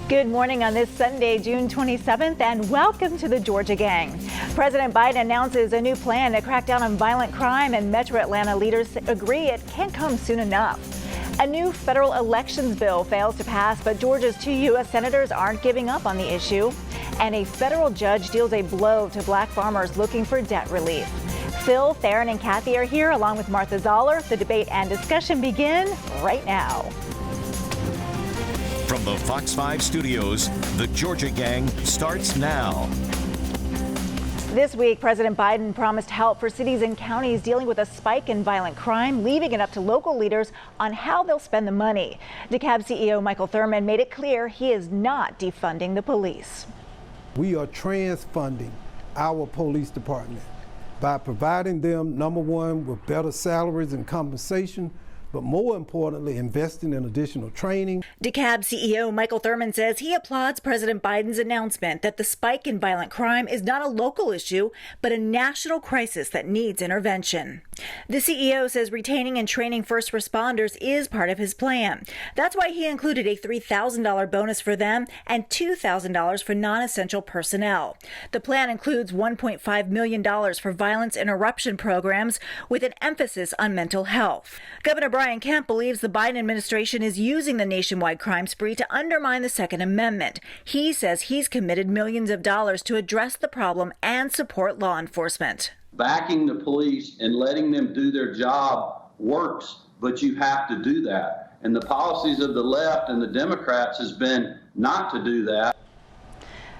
Good morning on this Sunday, June 27th, and welcome to the Georgia Gang. President Biden announces a new plan to crack down on violent crime, and Metro Atlanta leaders agree it can't come soon enough. A new federal elections bill fails to pass, but Georgia's 2 U.S. senators aren't giving up on the issue. And a federal judge deals a blow to black farmers looking for debt relief. Phil, Theron, and Kathy are here, along with Martha Zoller. The debate and discussion begin right now. From the Fox 5 studios, the Georgia Gang starts now. This week, President Biden promised help for cities and counties dealing with a spike in violent crime, leaving it up to local leaders on how they'll spend the money. DeKalb CEO Michael Thurmond made it clear he is not defunding the police. We are transfunding our police department by providing them, number one, with better salaries and compensation, but more importantly, investing in additional training. DeKalb CEO Michael Thurmond says he applauds President Biden's announcement that the spike in violent crime is not a local issue, but a national crisis that needs intervention. The CEO says retaining and training first responders is part of his plan. That's why he included a $3,000 bonus for them and $2,000 for non-essential personnel. The plan includes $1.5 million for violence interruption programs with an emphasis on mental health. Governor Brian Kemp believes the Biden administration is using the nationwide crime spree to undermine the Second Amendment. He says he's committed millions of dollars to address the problem and support law enforcement. Backing the police and letting them do their job works, but you have to do that. And the policies of the left and the Democrats has been not to do that.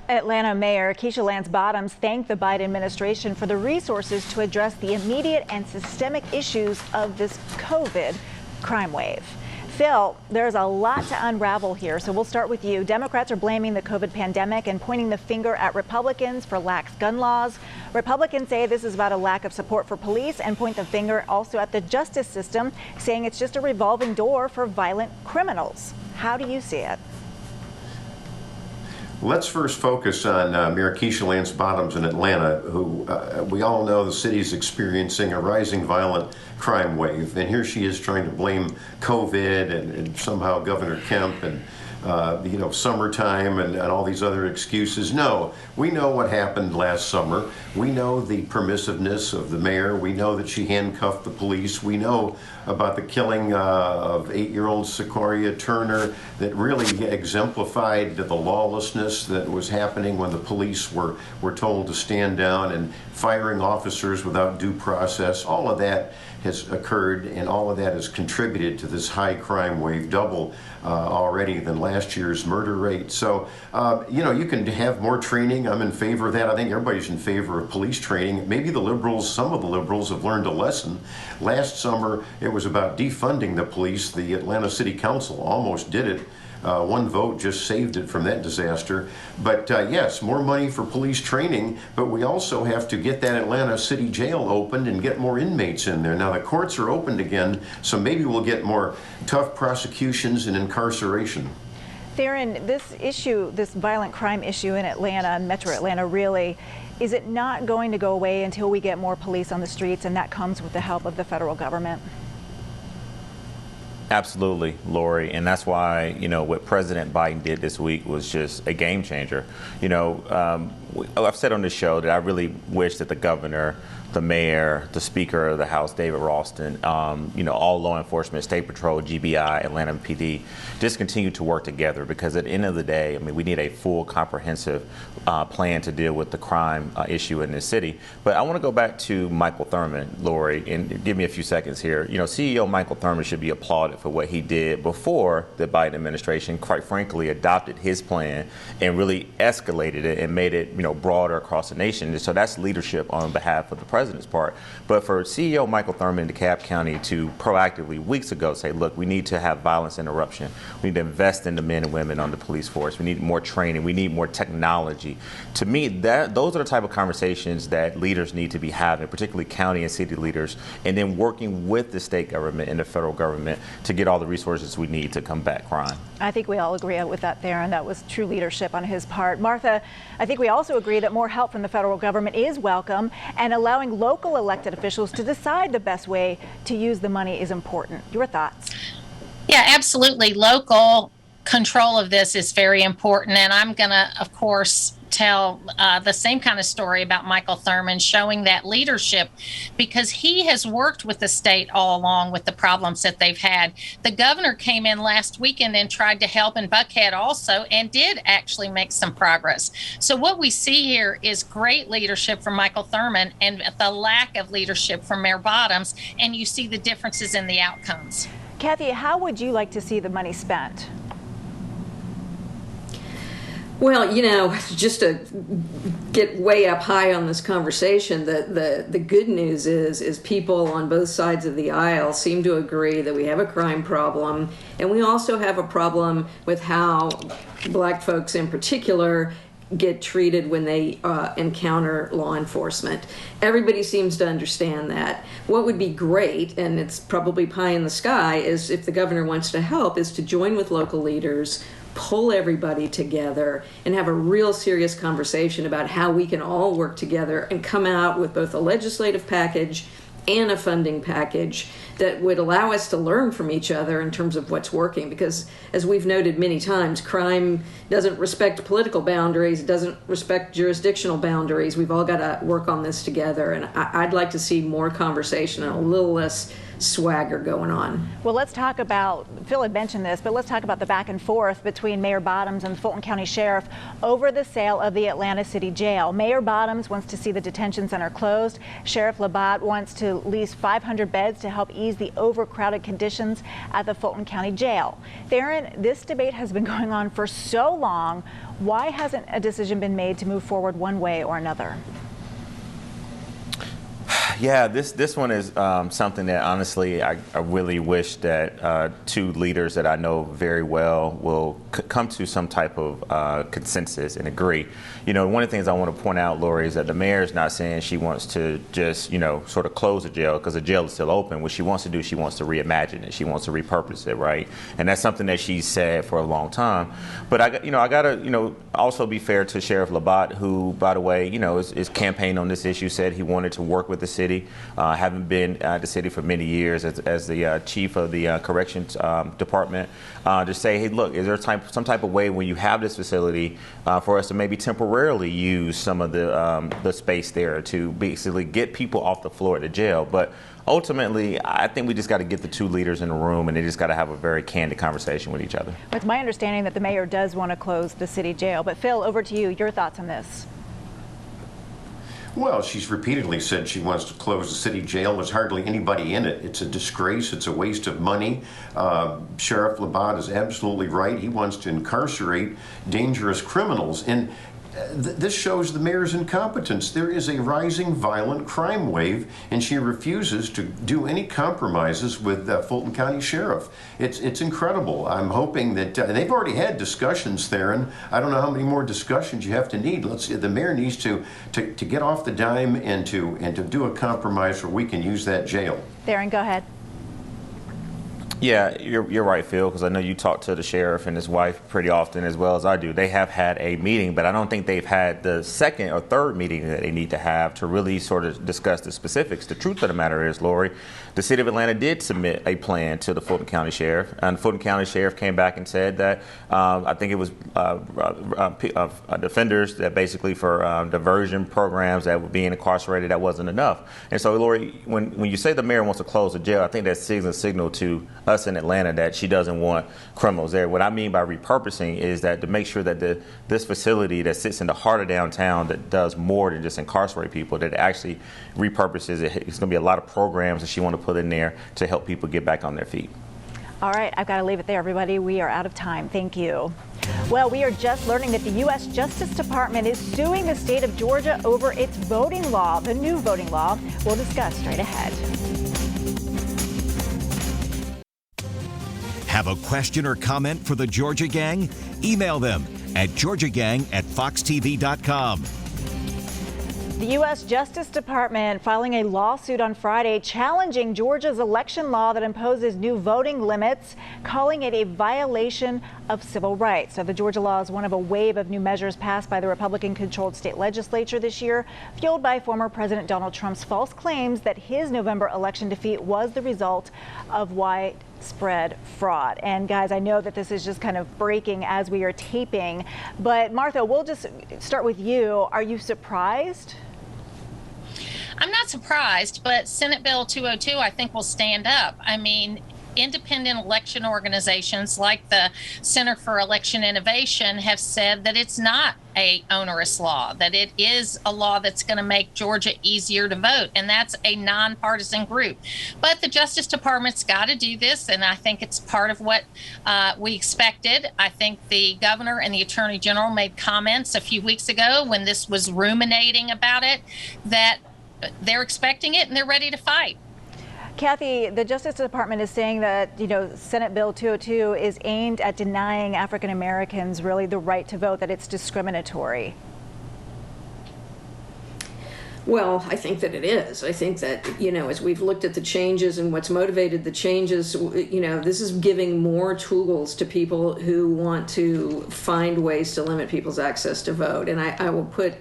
Atlanta Mayor Keisha Lance Bottoms thanked the Biden administration for the resources to address the immediate and systemic issues of this COVID crime wave. Phil, there's a lot to unravel here, so we'll start with you. Democrats are blaming the COVID pandemic and pointing the finger at Republicans for lax gun laws. Republicans say this is about a lack of support for police and point the finger also at the justice system, saying it's just a revolving door for violent criminals. How do you see it? Let's first focus on Mayor Keisha Lance Bottoms in Atlanta, who we all know the city's experiencing a rising violent crime wave. And here she is trying to blame COVID and somehow Governor Kemp and summertime and all these other excuses. No, we know what happened last summer. We know the permissiveness of the mayor. We know that she handcuffed the police. We know about the killing of 8-year-old Sequoia Turner that really exemplified the lawlessness that was happening when the police were told to stand down and firing officers without due process. All of that has occurred, and all of that has contributed to this high crime wave, double already than last year's murder rate. So, you can have more training. I'm in favor of that. I think everybody's in favor of police training. Maybe the liberals, some of the liberals have learned a lesson. Last summer, it was about defunding the police. The Atlanta City Council almost did it. One vote just saved it from that disaster. But yes, more money for police training, but we also have to get that Atlanta City Jail opened and get more inmates in there. Now the courts are opened again, so maybe we'll get more tough prosecutions and incarceration. Theron, this issue, this violent crime issue in Atlanta, Metro Atlanta really, is it not going to go away until we get more police on the streets, and that comes with the help of the federal government? Absolutely, Lori, and that's why, what President Biden did this week was just a game changer. I've said on this show that I really wish that the governor, the mayor, the Speaker of the House, David Ralston, all law enforcement, State Patrol, GBI, Atlanta PD, just continue to work together, because at the end of the day, we need a full, comprehensive plan to deal with the crime issue in this city. But I want to go back to Michael Thurmond, Lori, and give me a few seconds here. CEO Michael Thurmond should be applauded for what he did before the Biden administration, quite frankly, adopted his plan and really escalated it and made it, broader across the nation. And so that's leadership on behalf of the president's part. But for CEO Michael Thurmond in DeKalb County to proactively, weeks ago, say, look, we need to have violence interruption. We need to invest in the men and women on the police force. We need more training. We need more technology. To me, those are the type of conversations that leaders need to be having, particularly county and city leaders, and then working with the state government and the federal government to get all the resources we need to combat crime. I think we all agree with that, Theron. That was true leadership on his part. Martha, I think we also agree that more help from the federal government is welcome, and allowing local elected officials to decide the best way to use the money is important. Your thoughts? Yeah, absolutely. Local control of this is very important. And I'm going to, of course, tell the same kind of story about Michael Thurmond, showing that leadership, because he has worked with the state all along with the problems that they've had. The governor came in last weekend and tried to help in Buckhead also, and did actually make some progress. So what we see here is great leadership from Michael Thurmond and the lack of leadership from Mayor Bottoms, and you see the differences in the outcomes. Kathy, how would you like to see the money spent? Well, just to get way up high on this conversation, the good news is people on both sides of the aisle seem to agree that we have a crime problem, and we also have a problem with how Black folks in particular get treated when they encounter law enforcement. Everybody seems to understand that. What would be great, and it's probably pie in the sky, is if the governor wants to help, is to join with local leaders, pull everybody together, and have a real serious conversation about how we can all work together and come out with both a legislative package and a funding package that would allow us to learn from each other in terms of what's working. Because as we've noted many times, crime doesn't respect political boundaries, doesn't respect jurisdictional boundaries. We've all got to work on this together, and I'd like to see more conversation and a little less swagger going on. Well, let's talk about, Phil had mentioned this, but let's talk about the back and forth between Mayor Bottoms and the Fulton County Sheriff over the sale of the Atlanta City Jail. Mayor Bottoms wants to see the detention center closed. Sheriff Labatt wants to lease 500 beds to help ease the overcrowded conditions at the Fulton County Jail. Theron, this debate has been going on for so long. Why hasn't a decision been made to move forward one way or another? Yeah, this one is something that honestly I really wish that two leaders that I know very well will come to some type of consensus and agree. One of the things I want to point out, Lori, is that the mayor is not saying she wants to just sort of close the jail, because the jail is still open. What she wants to do, she wants to reimagine it. She wants to repurpose it, right? And that's something that she's said for a long time. But I gotta also be fair to Sheriff Labatt, who, by the way, is campaigned on this issue, said he wanted to work with the city. Having been at the city for many years as the chief of the corrections department, to say, hey, look, is there some type of way when you have this facility for us to maybe temporarily use some of the space there to basically get people off the floor at the jail? But ultimately, I think we just got to get the two leaders in the room, and they just got to have a very candid conversation with each other. It's my understanding that the mayor does want to close the city jail. But Phil, over to you. Your thoughts on this? Well, she's repeatedly said she wants to close the city jail. There's hardly anybody in it. It's a disgrace. It's a waste of money. Sheriff Labatt is absolutely right. He wants to incarcerate dangerous criminals. And this shows the mayor's incompetence. There is a rising violent crime wave, and she refuses to do any compromises with Fulton County Sheriff. It's incredible. I'm hoping that they've already had discussions, Theron. I don't know how many more discussions you have to need. The mayor needs to get off the dime and to do a compromise where we can use that jail. Theron, go ahead. Yeah, you're right, Phil, because I know you talk to the sheriff and his wife pretty often, as well as I do. They have had a meeting, but I don't think they've had the second or third meeting that they need to have to really sort of discuss the specifics. The truth of the matter is, Lori, the city of Atlanta did submit a plan to the Fulton County Sheriff, and the Fulton County Sheriff came back and said that I think it was defenders that basically for diversion programs that were being incarcerated, that wasn't enough. And so, Lori, when you say the mayor wants to close the jail, I think that sends a signal to us in Atlanta that she doesn't want criminals there. What I mean by repurposing is that to make sure that this facility that sits in the heart of downtown that does more than just incarcerate people, that actually repurposes it. It's going to be a lot of programs that she wants to put in there to help people get back on their feet. All right, I've got to leave it there, everybody. We are out of time. Thank you. Well, we are just learning that the U.S. Justice Department is suing the state of Georgia over its voting law, the new voting law. We'll discuss straight ahead. Have a question or comment for the Georgia Gang? Email them at georgiagang@foxtv.com. The U.S. Justice Department filing a lawsuit on Friday challenging Georgia's election law that imposes new voting limits, calling it a violation of civil rights. So the Georgia law is one of a wave of new measures passed by the Republican-controlled state legislature this year, fueled by former President Donald Trump's false claims that his November election defeat was the result of widespread fraud. And guys, I know that this is just kind of breaking as we are taping, but Martha, we'll just start with you. Are you surprised? I'm not surprised, but Senate Bill 202, I think, will stand up. I mean, independent election organizations like the Center for Election Innovation have said that it's not a onerous law, that it is a law that's going to make Georgia easier to vote, and that's a nonpartisan group. But the Justice Department's got to do this, and I think it's part of what we expected. I think the governor and the attorney general made comments a few weeks ago when this was ruminating about it, that they're expecting it and they're ready to fight. Kathy, the Justice Department is saying that, Senate Bill 202 is aimed at denying African Americans really the right to vote, that it's discriminatory. Well, I think that it is. I think that, as we've looked at the changes and what's motivated the changes, this is giving more tools to people who want to find ways to limit people's access to vote. And I will put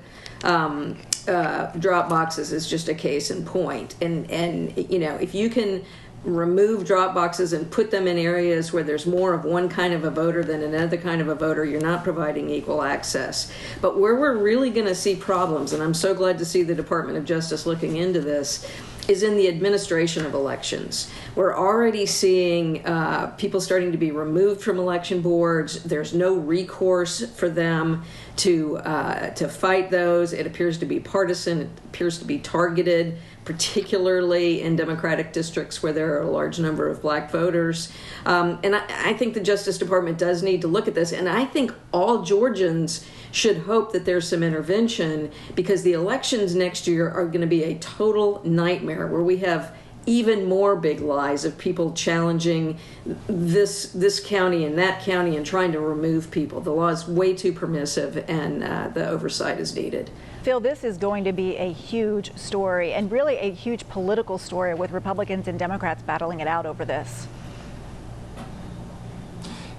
drop boxes is just a case in point. And if you can remove drop boxes and put them in areas where there's more of one kind of a voter than another kind of a voter, you're not providing equal access. But where we're really going to see problems, and I'm so glad to see the Department of Justice looking into this, is in the administration of elections. We're already seeing people starting to be removed from election boards. There's no recourse for them to fight those. It appears to be partisan. It appears to be targeted, particularly in Democratic districts where there are a large number of black voters. And I think the Justice Department does need to look at this. And I think all Georgians should hope that there's some intervention, because the elections next year are going to be a total nightmare where we have even more big lies of people challenging this county and that county and trying to remove people. The law is way too permissive, and the oversight is needed. Phil, this is going to be a huge story, and really a huge political story, with Republicans and Democrats battling it out over this.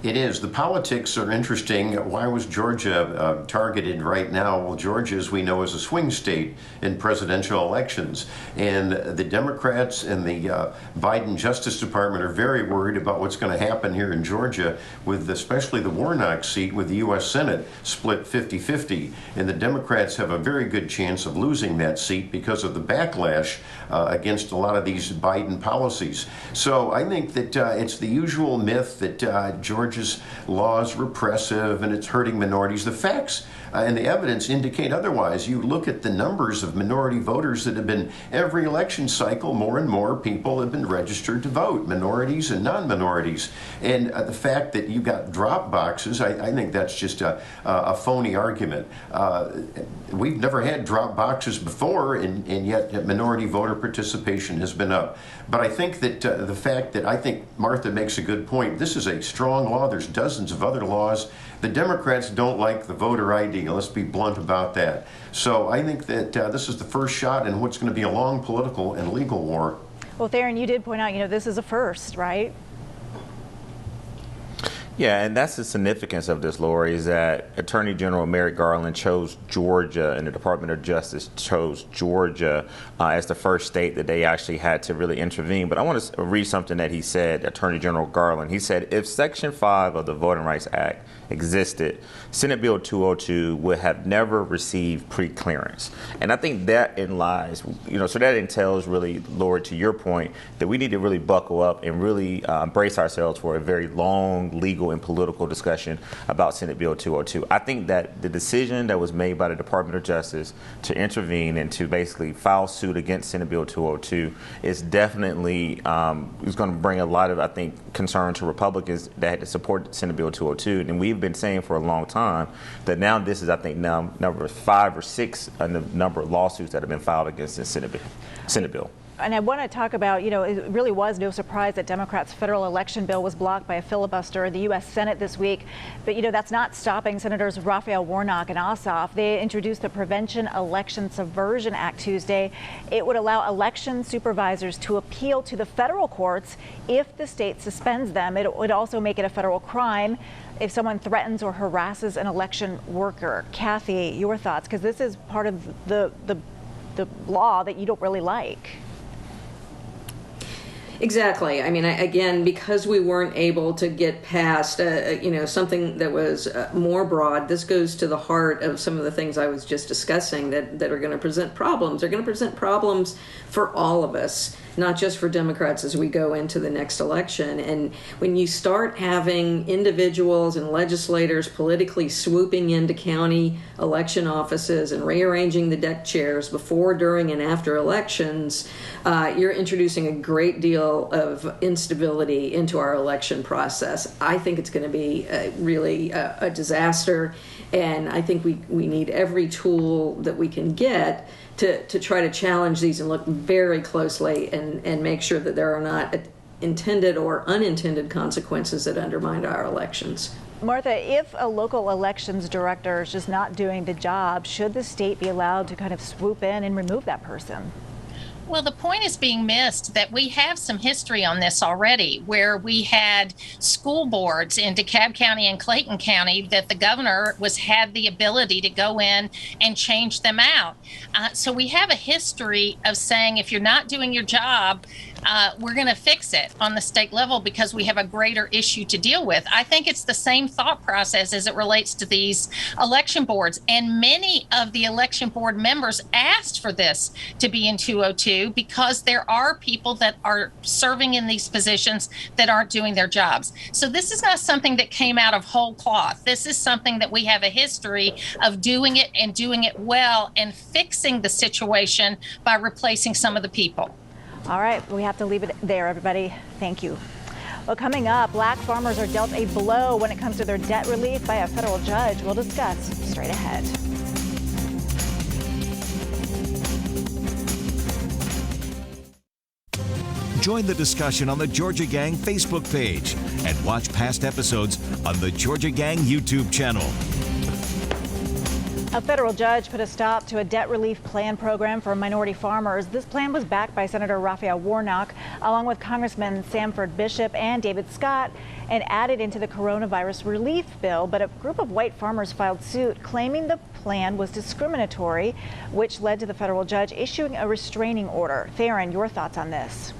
It is. The politics are interesting. Why was Georgia targeted right now? Well, Georgia, as we know, is a swing state in presidential elections. And the Democrats and the Biden Justice Department are very worried about what's going to happen here in Georgia, with especially the Warnock seat, with the U.S. Senate split 50-50. And the Democrats have a very good chance of losing that seat because of the backlash against a lot of these Biden policies. So I think that it's the usual myth that Georgia's law is repressive and it's hurting minorities. The facts and the evidence indicate otherwise. You look at the numbers of minority voters that have been, every election cycle, more and more people have been registered to vote, minorities and non-minorities. And the fact that you got drop boxes, I think that's just a phony argument. We've never had drop boxes before, and yet minority voter participation has been up. But I think that the fact that, I think Martha makes a good point, this is a strong law. There's dozens of other laws. The Democrats don't like the voter ID. Let's be blunt about that. So I think that this is the first shot in what's going to be a long political and legal war. Well, Theron, you did point out, this is a first, right? Yeah, and that's the significance of this, Lori, is that Attorney General Merrick Garland chose Georgia, and the Department of Justice chose Georgia as the first state that they actually had to really intervene. But I want to read something that he said, Attorney General Garland. He said, if Section 5 of the Voting Rights Act existed, Senate Bill 202 would have never received pre-clearance. And I think that in lies, so that entails really, Lori, to your point, that we need to really buckle up and really brace ourselves for a very long legal and political discussion about Senate Bill 202. I think that the decision that was made by the Department of Justice to intervene and to basically file suit against Senate Bill 202 is definitely is going to bring a lot of, I think, concern to Republicans that had to support Senate Bill 202. And we've been saying for a long time that now this is, I think, now number 5 or 6 in the number of lawsuits that have been filed against the Senate bill. And I want to talk about, it really was no surprise that Democrats' federal election bill was blocked by a filibuster in the U.S. Senate this week. But, that's not stopping Senators Raphael Warnock and Ossoff. They introduced the Prevention Election Subversion Act Tuesday. It would allow election supervisors to appeal to the federal courts if the state suspends them. It would also make it a federal crime if someone threatens or harasses an election worker. Kathy, your thoughts? Because this is part of the law that you don't really like. Exactly. I mean, again, because we weren't able to get past, something that was more broad, this goes to the heart of some of the things I was just discussing that are going to present problems. They're going to present problems for all of us, not just for Democrats as we go into the next election. And when you start having individuals and legislators politically swooping into county election offices and rearranging the deck chairs before, during, and after elections, you're introducing a great deal of instability into our election process. I think it's going to be really a disaster, and I think we need every tool that we can get to try to challenge these and look very closely and make sure that there are not intended or unintended consequences that undermine our elections. Martha, if a local elections director is just not doing the job, should the state be allowed to kind of swoop in and remove that person? Well, the point is being missed that we have some history on this already, where we had school boards in DeKalb County and Clayton County that the governor had the ability to go in and change them out. So we have a history of saying, if you're not doing your job, we're going to fix it on the state level because we have a greater issue to deal with. I think it's the same thought process as it relates to these election boards. And many of the election board members asked for this to be in 202 because there are people that are serving in these positions that aren't doing their jobs. So this is not something that came out of whole cloth. This is something that we have a history of doing it and doing it well and fixing the situation by replacing some of the people. All right, we have to leave it there, everybody. Thank you. Well, coming up, black farmers are dealt a blow when it comes to their debt relief by a federal judge. We'll discuss straight ahead. Join the discussion on the Georgia Gang Facebook page and watch past episodes on the Georgia Gang YouTube channel. A federal judge put a stop to a debt relief plan program for minority farmers. This plan was backed by Senator Raphael Warnock, along with Congressman Sanford Bishop and David Scott, and added into the coronavirus relief bill. But a group of white farmers filed suit, claiming the plan was discriminatory, which led to the federal judge issuing a restraining order. Theron, your thoughts on this?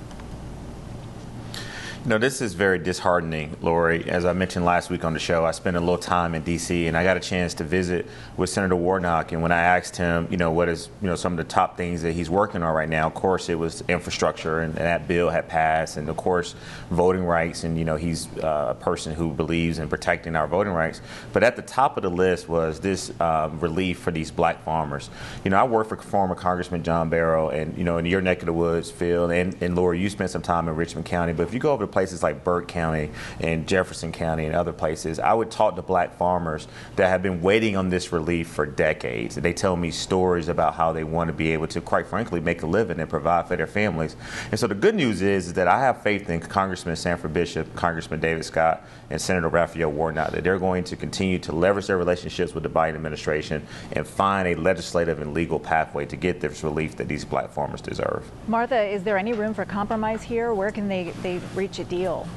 This is very disheartening, Lori. As I mentioned last week on the show, I spent a little time in D.C. and I got a chance to visit with Senator Warnock. And when I asked him, what is, some of the top things that he's working on right now, of course, it was infrastructure, and that bill had passed, and of course, voting rights. And, he's a person who believes in protecting our voting rights. But at the top of the list was this relief for these black farmers. I worked for former Congressman John Barrow, and, in your neck of the woods, Phil, and Lori, you spent some time in Richmond County. But if you go over to places like Burke County and Jefferson County and other places, I would talk to black farmers that have been waiting on this relief for decades. They tell me stories about how they want to be able to, quite frankly, make a living and provide for their families. And so the good news is that I have faith in Congressman Sanford Bishop, Congressman David Scott, and Senator Raphael Warnock that they're going to continue to leverage their relationships with the Biden administration and find a legislative and legal pathway to get this relief that these black farmers deserve. Martha, is there any room for compromise here? Where can they reach a deal?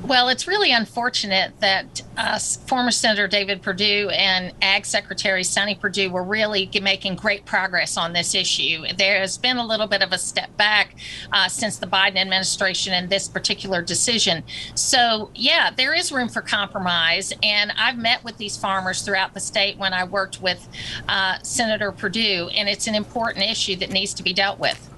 Well, it's really unfortunate that former Senator David Perdue and Ag Secretary Sonny Perdue were really making great progress on this issue. There has been a little bit of a step back since the Biden administration and this particular decision. So, yeah, there is room for compromise. And I've met with these farmers throughout the state when I worked with Senator Perdue, and it's an important issue that needs to be dealt with.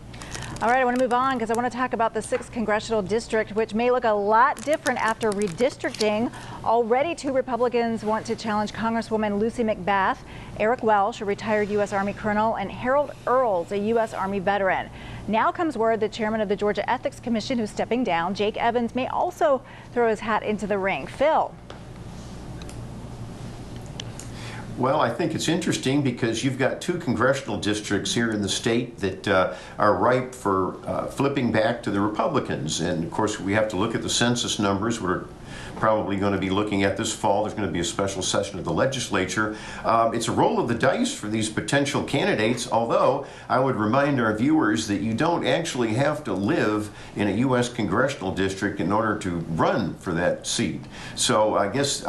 All right, I want to move on because I want to talk about the 6th Congressional District, which may look a lot different after redistricting. Already, 2 Republicans want to challenge Congresswoman Lucy McBath, Eric Welsh, a retired U.S. Army colonel, and Harold Earls, a U.S. Army veteran. Now comes word the chairman of the Georgia Ethics Commission, who's stepping down, Jake Evans, may also throw his hat into the ring. Phil. Well, I think it's interesting because you've got 2 congressional districts here in the state that are ripe for flipping back to the Republicans. And of course, we have to look at the census numbers. We're probably going to be looking at this fall. There's going to be a special session of the legislature. It's a roll of the dice for these potential candidates, although I would remind our viewers that you don't actually have to live in a U.S. congressional district in order to run for that seat. So I guess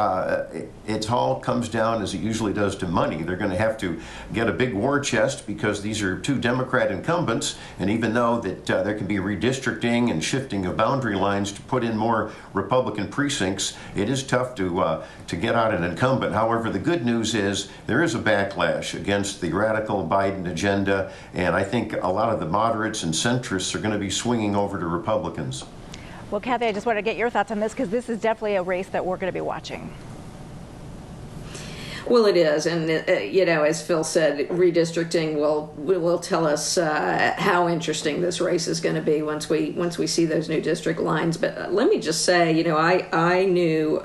it all comes down, as it usually does, to money. They're going to have to get a big war chest because these are 2 Democrat incumbents, and even though that there can be redistricting and shifting of boundary lines to put in more Republican precincts, it is tough to get out an incumbent. However, the good news is there is a backlash against the radical Biden agenda, and I think a lot of the moderates and centrists are going to be swinging over to Republicans. Well, Kathy, I just wanted to get your thoughts on this because this is definitely a race that we're going to be watching. Well, it is, and as Phil said, redistricting will tell us how interesting this race is going to be once we see those new district lines. But let me just say, I knew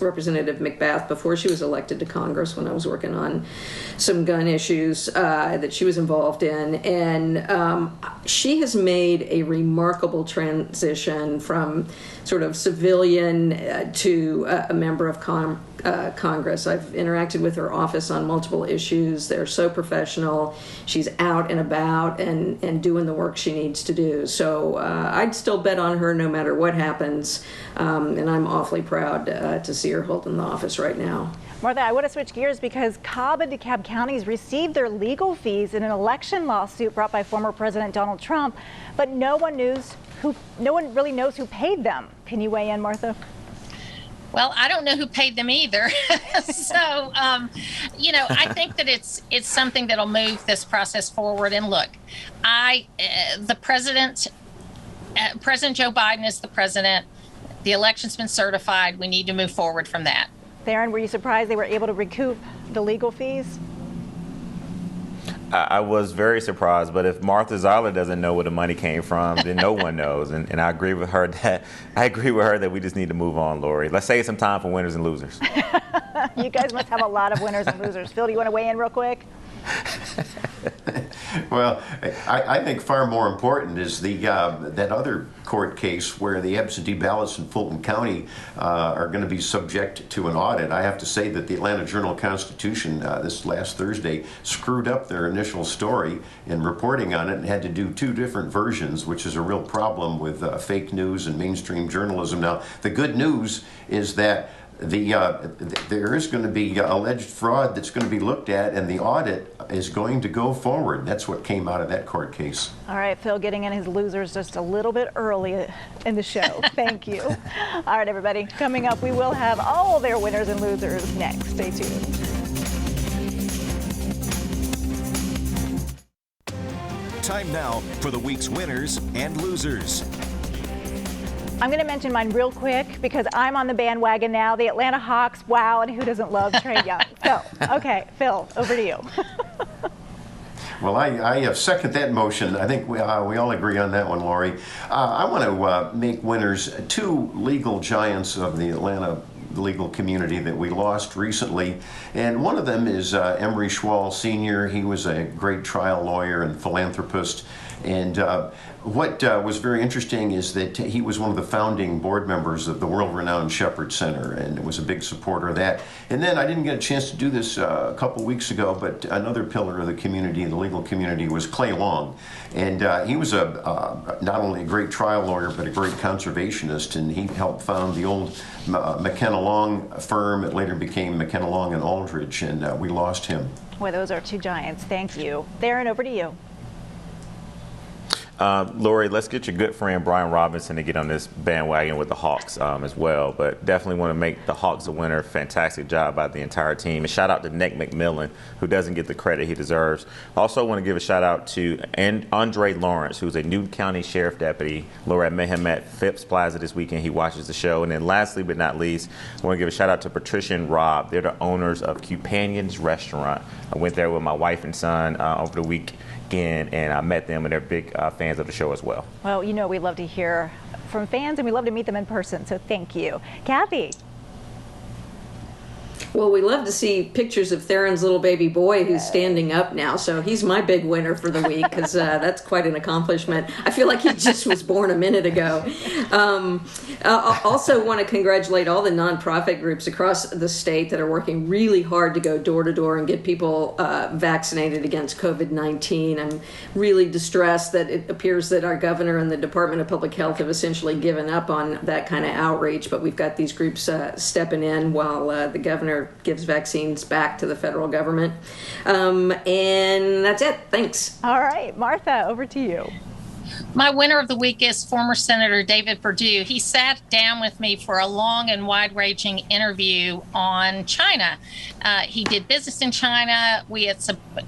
Representative McBath before she was elected to Congress when I was working on some gun issues that she was involved in, and she has made a remarkable transition from sort of civilian to a member of Congress. I've interacted with her office on multiple issues. They're so professional. She's out and about and doing the work she needs to do. So I'd still bet on her no matter what happens. And I'm awfully proud to see her holding the office right now. Martha, I want to switch gears because Cobb and DeKalb counties received their legal fees in an election lawsuit brought by former President Donald Trump, but no one really knows who paid them. Can you weigh in, Martha? Well, I don't know who paid them either. So, I think that it's something that'll move this process forward. And look, President Joe Biden is the president. The election's been certified. We need to move forward from that. Theron, were you surprised they were able to recoup the legal fees? I was very surprised, but if Martha Zoller doesn't know where the money came from, then no one knows. And I agree with her that we just need to move on, Lori. Let's save some time for winners and losers. You guys must have a lot of winners and losers. Phil, do you want to weigh in real quick? Well, I think far more important is that other court case where the absentee ballots in Fulton County are going to be subject to an audit. I have to say that the Atlanta Journal-Constitution this last Thursday screwed up their initial story in reporting on it and had to do 2 different versions, which is a real problem with fake news and mainstream journalism. Now, the good news is that there is going to be alleged fraud that's going to be looked at, and the audit is going to go forward. That's what came out of that court case. All right, Phil, getting in his losers just a little bit early in the show. Thank you. All right, everybody. Coming up, we will have all their winners and losers next. Stay tuned. Time now for the week's winners and losers. I'm going to mention mine real quick because I'm on the bandwagon now. The Atlanta Hawks, wow, and who doesn't love Trae Young? So, okay, Phil, over to you. Well, I second that motion. I think we all agree on that one, Lori. I want to make winners 2 legal giants of the Atlanta legal community that we lost recently, and one of them is Emery Schwall Sr. He was a great trial lawyer and philanthropist, and what was very interesting is that he was one of the founding board members of the world-renowned Shepherd Center and was a big supporter of that. And then I didn't get a chance to do this a couple weeks ago, but another pillar of the community, the legal community, was Clay Long. And he was not only a great trial lawyer, but a great conservationist, and he helped found the old McKenna Long firm. It later became McKenna Long and Aldridge, and we lost him. Boy, those are 2 giants. Thank you. Theron, over to you. Lori, let's get your good friend Brian Robinson to get on this bandwagon with the Hawks as well. But definitely want to make the Hawks a winner. Fantastic job by the entire team. And shout out to Nick McMillan, who doesn't get the credit he deserves. Also want to give a shout out to Andre Lawrence, who's a Newton County Sheriff Deputy. Lori, I met him at Phipps Plaza this weekend. He watches the show. And then lastly but not least, I want to give a shout out to Patricia and Rob. They're the owners of Companions Restaurant. I went there with my wife and son over the week. And I met them, and they're big fans of the show as well. Well, we love to hear from fans, and we love to meet them in person, so thank you. Kathy. Well, we love to see pictures of Theron's little baby boy who's standing up now, so he's my big winner for the week because that's quite an accomplishment. I feel like he just was born a minute ago. I also want to congratulate all the nonprofit groups across the state that are working really hard to go door to door and get people vaccinated against COVID-19. I'm really distressed that it appears that our governor and the Department of Public Health have essentially given up on that kind of outreach, but we've got these groups stepping in while the governor gives vaccines back to the federal government. And that's it. Thanks. All right, Martha, over to you. My winner of the week is former Senator David Perdue. He sat down with me for a long and wide-ranging interview on China. He did business in China.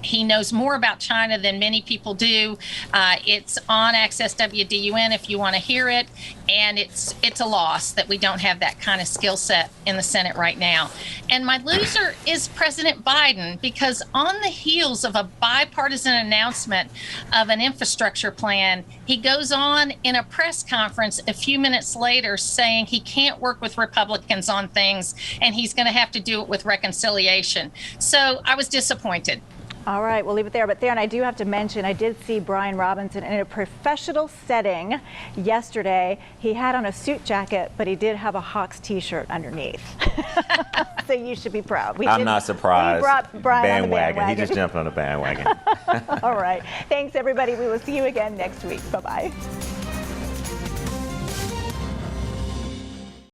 He knows more about China than many people do. It's on Access WDUN if you want to hear it. And it's a loss that we don't have that kind of skill set in the Senate right now. And my loser is President Biden, because on the heels of a bipartisan announcement of an infrastructure plan, he goes on in a press conference a few minutes later saying he can't work with Republicans on things and he's going to have to do it with reconciliation. So I was disappointed. All right, we'll leave it there. But Theron, I do have to mention, I did see Brian Robinson in a professional setting yesterday. He had on a suit jacket, but he did have a Hawks t-shirt underneath. So you should be proud. I'm not surprised. We brought Brian on the bandwagon. He just jumped on the bandwagon. All right. Thanks, everybody. We will see you again next week. Bye-bye.